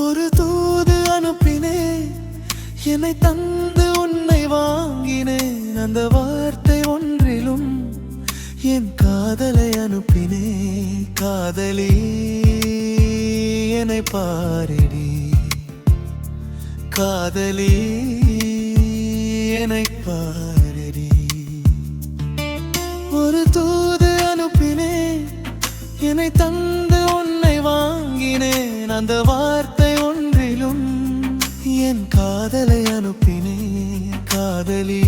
ஒரு தூது அனுப்பினேன், என்னை தந்து உன்னை வாங்கினேன். அந்த வார்த்தை ஒன்றிலும் என் காதலை அனுப்பினேன். காதலி என்னை பாரடி, காதலி என்னை பாரடி. ஒரு தூது அனுப்பினேன், என்னை தந்து உன்னை வாங்கினேன். அந்த வார்த்தை ஒன்றிலும் என் காதலை அனுப்பினேன். காதலி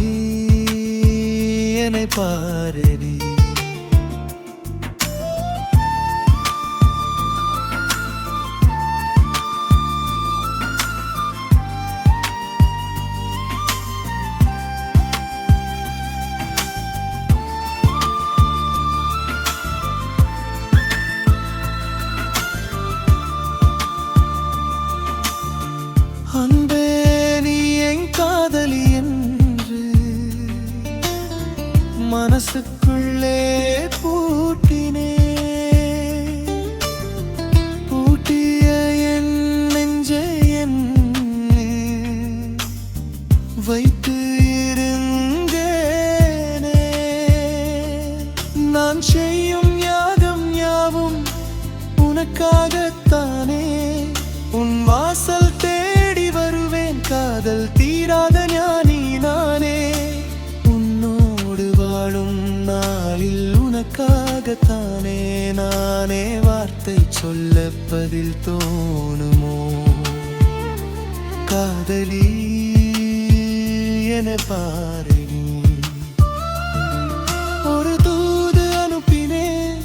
என்னை பாரடி. அன்பே நீ என் காதலி என்று மனசுக்குள்ளே பூட்டினே. பூட்டிய என் நெஞ்சை வைத்து இருந்தேனே. நான் செய்யும் யாகம் யாவும் உனக்காகத்தானே. உன் வாசல் தேடி வருவேன், காதல் தீராத ஞானி நானே. உன்னோடு வாழும் நாளில் உனக்காகத்தானே. நானே வார்த்தை சொல்ல பதில் தோணுமோ? காதலி என்னை பாரடி. ஒரு தூது அனுப்பினேன்,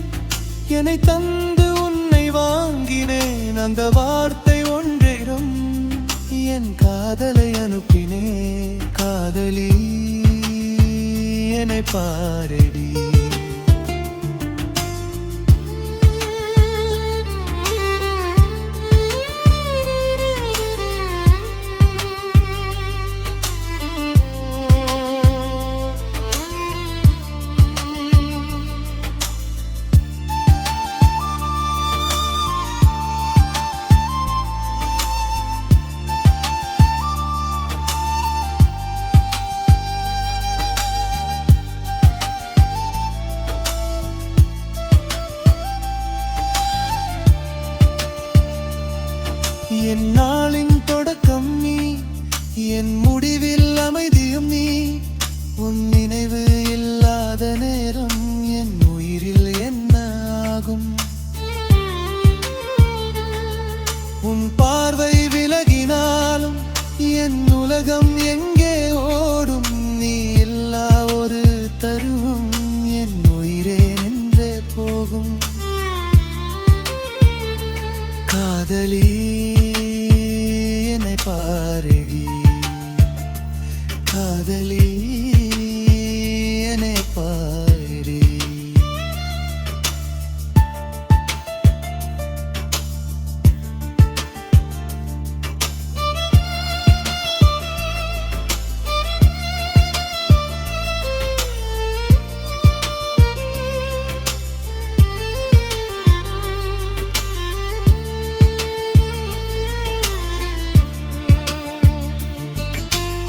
என்னை தந்து உன்னை வாங்கினேன். அந்த வார்த்தை ஒன்றிலும் என் காதலை அனுப்பினேன். காதலி என்னை பாரடி. என் நாளின் தொடக்கம் நீ, என் முடிவில் அமைதியும் நீ. உன் நினைவு இல்லாத நேரம் என் உயிரில் என்ன ஆகும்? உன் பார்வை விலகினாலும் என் உலகம் எங்கே ஓடும்? நீ இல்லா ஒரு தருவும் என் உயிரே நின்றே போகும். காதலி என்னை பாரடி. காதலி என்னை பாரடி.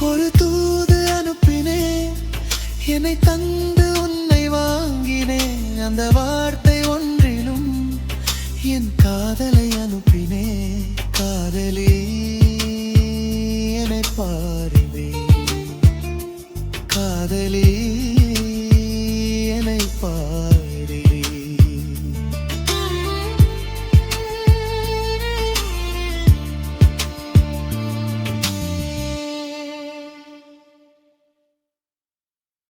ஒரு தூது அனுப்பினேன், என்னை தந்து உன்னை வாங்கினேன். அந்த வார்த்தை ஒன்றிலும் என் காதலை அனுப்பினேன். காதலி என்னை பாரடி. காதலி